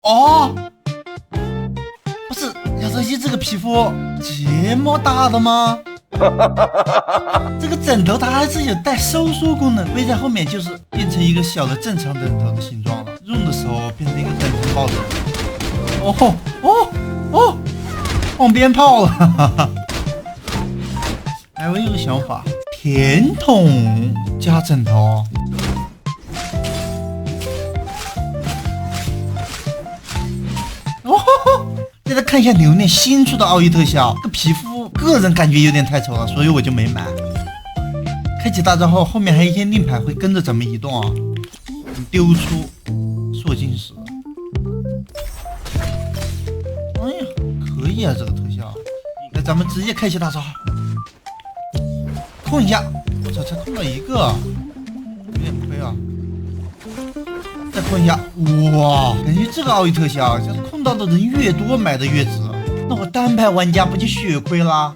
哦，不是亚瑟西这个皮肤这么大的吗？这个枕头它还是有带收缩功能，背在后面就是变成一个小的正常枕头的形状了，用的时候变成一个等风抱枕。哦，放鞭炮了。哎，我有个想法，甜筒加枕头。再来看一下牛念新出的奥义特效，这个皮肤个人感觉有点太丑了，所以我就没买。开启大招后，后面还有一些令牌会跟着咱们移动啊。丢出烁金石，哎呀，可以啊，这个特效。那咱们直接开启大招，控一下，我操，才控了一个，有点亏啊。再控一下，哇，感觉这个奥义特效，就是控到的人越多，买的越值。那我单排玩家不就血亏啦？